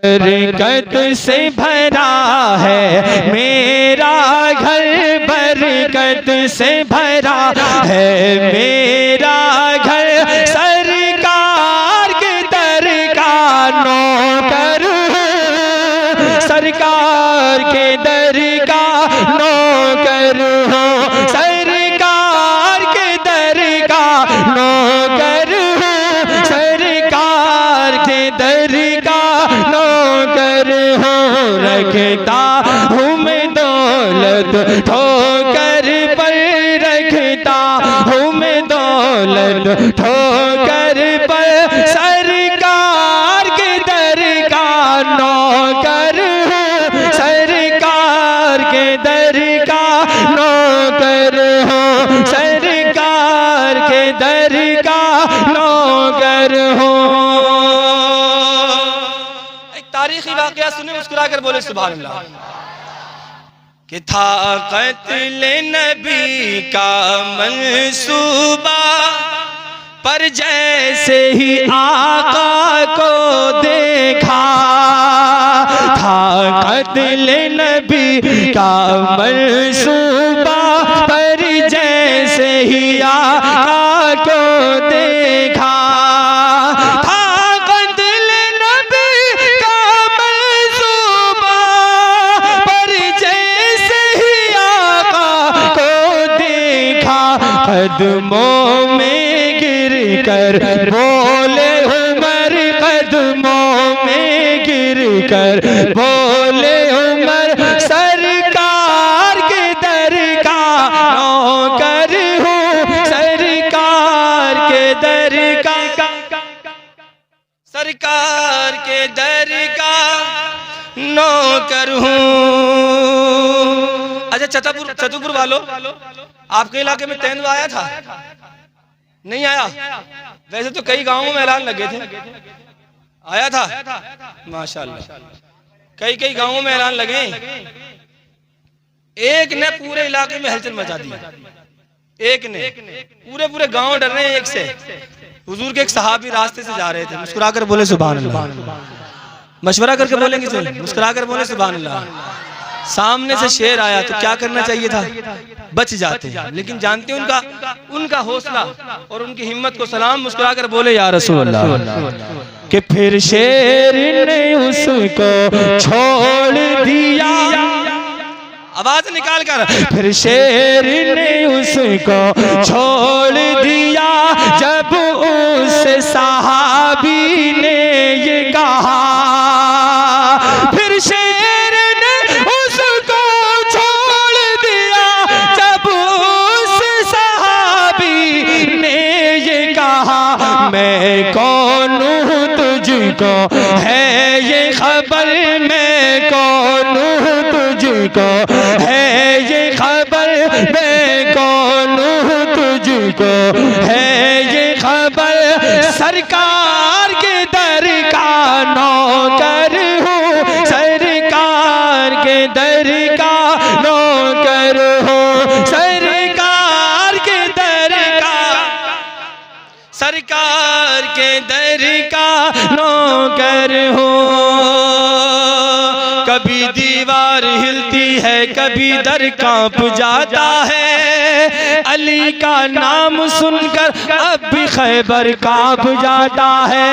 बरकत से भरा है मेरा घर, बरकत से भरा है मेरा घर। सरकार के दर का नौकर हूँ, सरकार के दर का नौकर हूँ, सरकार के दर का नौकर हूँ, सरकार के दर का नौकर हूँ। रखता हूँ मैं दौलत ठोकर पर, रखता हूँ मैं दौलत ठोकर पर। सरकार के दर का नौकर हूँ, सरकार के दर का नौकर हूँ, सरकार के दर का नौकर हूँ। तारीखी वाक़या सुने, मुस्कुरा कर बोले सुभान अल्लाह। कि था क़त्ल नबी का मंसूबा, पर जैसे ही आका को देखा, था क़त्ल नबी का मंसूबा, पर जैसे ही आका को देखा। कदमों में गिर कर बोले उमर, कदमों में गिर कर बोले उमर। सरकार के दर का नौकर हूँ, सरकार के दर का, सरकार के दर का नौकर हूँ। अच्छा छतरपुर वालों, आपके इलाके में तेंदुआ आया था? नहीं आया? वैसे तो कई गांवों में ऐलान लगे थे। आया था? माशाल्लाह, कई कई गांवों में ऐलान लगे। एक ने पूरे इलाके में हलचल मचा दी, एक ने, पूरे पूरे गांव डर रहे हैं एक से। हुजूर के एक सहाबी रास्ते से जा रहे थे, मुस्कुरा कर बोले सुभान अल्लाह। मशवरा करके बोलेंगे, मुस्कुरा कर बोले सुभान अल्लाह। सामने से शेर आया तो क्या करना चाहिए था? बच जाते हैं, लेकिन जानते हैं उनका हौसला और उनकी हिम्मत को सलाम। मुस्कुरा कर बोले या रसूल अल्लाह। कि फिर शेर ने उसको छोड़ दिया, आवाज निकाल कर, फिर शेर ने उसको छोड़ दिया। जब उस सहाबी ने ये कहा, फिर शेर ने उसको छोड़ दिया। जब उस सहाबी ने ये कहा, मैं कौन हूँ तुझको है ये खबर, मैं कौन हूँ तुझको है ये खबर, मैं कौन हूँ तुझको है ये खबर। सरकार के दर का नौकर हूँ, सरकार के दर का नौकर हूँ, सरकार के दर का, सरकार के दर का नौकर हूँ। कभी दीवार हिलती है, कभी दर कांप जाता है। अली का नाम सुनकर अब भी खैबर कांप जाता है।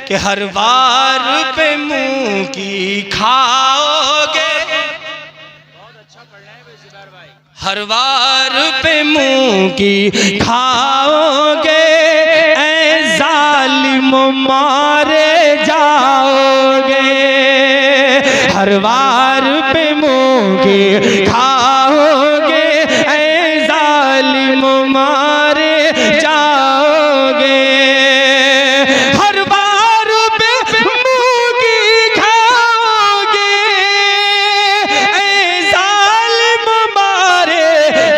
कि हर वार पे मुंह की खाओगे, हर वार पे मुंह की खाओगे, ऐ जालिम मारे जाओगे। हर वार पे मुंह की खाओगे, ऐ जालिम मारे जाओगे। हर वार पे मुंह की खाओगे, ऐ जालिम मारे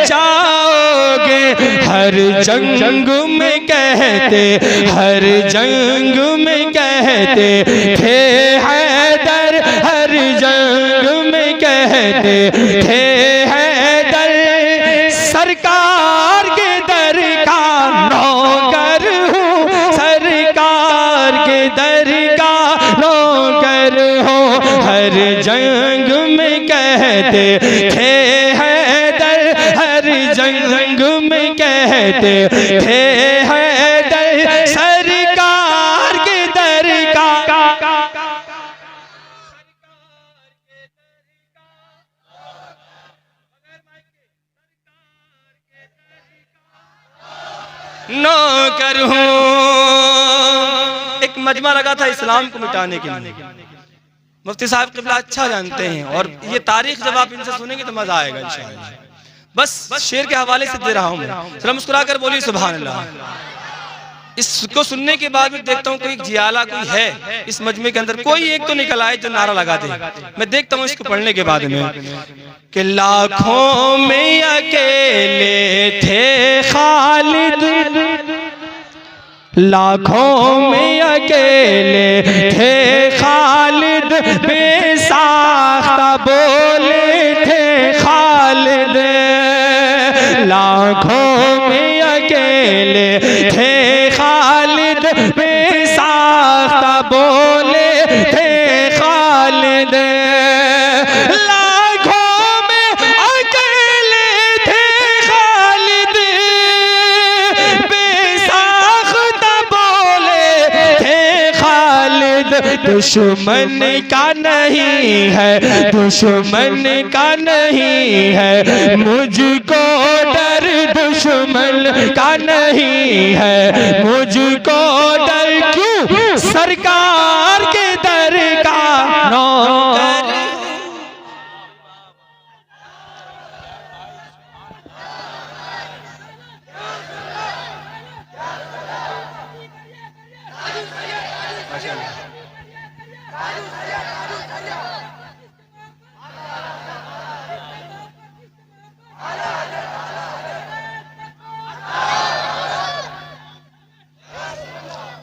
जाओगे। हर जंग में कहते, हर जंग में कहते थे हैदर, हर जंग में कहते थे हैदर। सरकार के दर का नौकर हूँ, सरकार के दर का नौकर हो हर जंग में कहते थे हैदर, हर जंग में कहते थे हैदर, सरकार के दर का नौकर हूँ। एक मजमा लगा था इस्लाम को मिटाने के लिए, मुफ्ती साहब क़िबला अच्छा जानते हैं, और ये तारीख जब आप इनसे सुनेंगे तो मजा आएगा इंशाअल्लाह। बस शेर के हवाले से दे रहा हूँ मैं, जरा मुस्कुरा कर बोलिए सुभान अल्लाह। इसको सुनने के बाद में देखता हूँ कोई जियाला कोई है इस मजमे के अंदर, कोई एक तो निकल आए जो नारा लगा दे। मैं देखता हूँ इसको पढ़ने के बाद में कि लाखों में अकेले थे खालिद, लाखों में अकेले थे खालिद, बेसाख्ता बोले थे खालिद, लाखों में अकेले थे खालिद, बेसाख्ता बोले थे खालिद, लाखों में अकेले थे खालिद, बेसाख्ता बोले थे खालिद, दुश्मन का नहीं है, दुश्मन का नहीं है मुझको डर, दुश्मन का नहीं है मुझको डर, क्यों सरकार के दर का नौकर।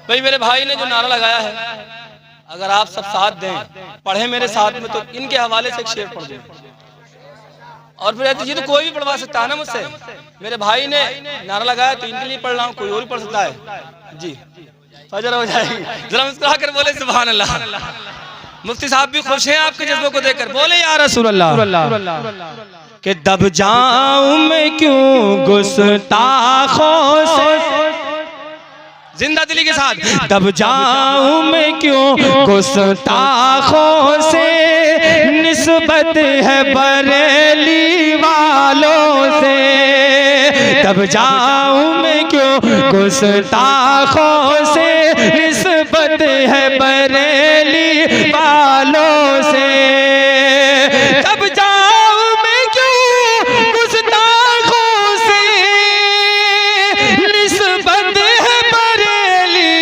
भाई मेरे भाई ने जो नारा लगाया है, अगर आप सब साथ दें, पढ़े मेरे साथ में, तो इनके हवाले से एक शेर पढ़ दें। और फिर ये तो कोई भी पढ़वा सकता है ना मुझसे, मेरे भाई ने नारा लगाया तो इनके लिए पढ़ रहा हूँ, कोई और भी पढ़ सकता है जी, फजर हो जाएगी। जरा मुस्कुरा कर बोले सुभान अल्लाह। मुफ्ती साहब भी खुश हैं आपके जज्बों को देखकर, बोले या रसूल अल्लाह। कि दब जाऊं मैं क्यों गुस्ताखों से, जिंदा दिली के साथ, दब जाऊं मैं क्यों गुस्ताखों से, निस्बत है बरेली वालों से, दब जाऊं मैं क्यों गुस्ताखों से, निस्बत है बरेली वालों से, दब जाऊं मैं क्यों गुस्ताखों से, निस्बत है बरेली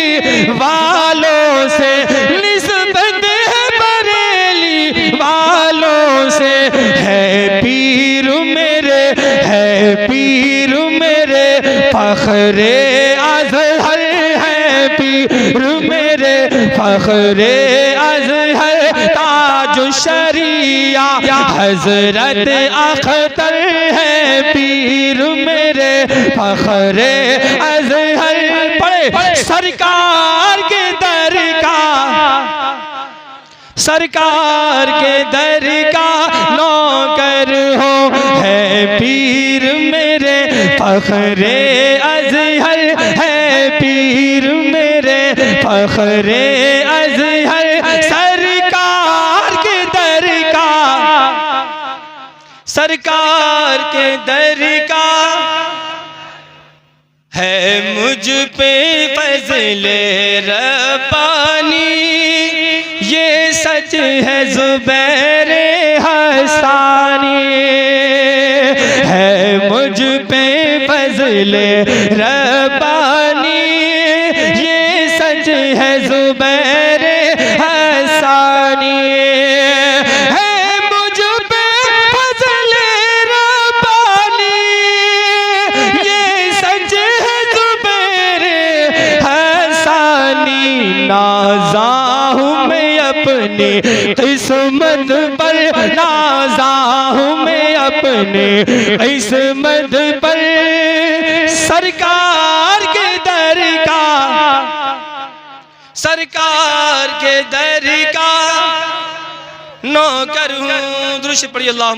वालों से, निस्बत है बरेली वालों से, है पीर मेरे, है पीर मेरे फखरे अज़हर, है पीर मेरे फखरे अज़हर, ताज शरिया हजरत अख्तर, है पीर मेरे फखरे अज़हर। पढ़े सरकार के दर का, सरकार के दर का नौकर हो, है पीर मेरे फखरे अज़हर, है पीर मेरे फखरे अज़हर, सरकार के दर का, सरकार के दर का, है मुझ पे फज़ले रब्बानी, ये सच है ज़ुबैर हसानी, है मुझ पे फज़ले रब्बानी, ये सच है ज़ुबैर हसानी, है मुझ पे फज़ले रब्बानी, ये सच है ज़ुबैर हसानी, नाज़ा हूँ मैं अपनी किस्मत पर, नाज़ा हूँ मैं अपने किस्मत पर, सरकार के दर का, सरकार के दर का नौकर हूँ। दुरूद पढ़िए अल्लाह।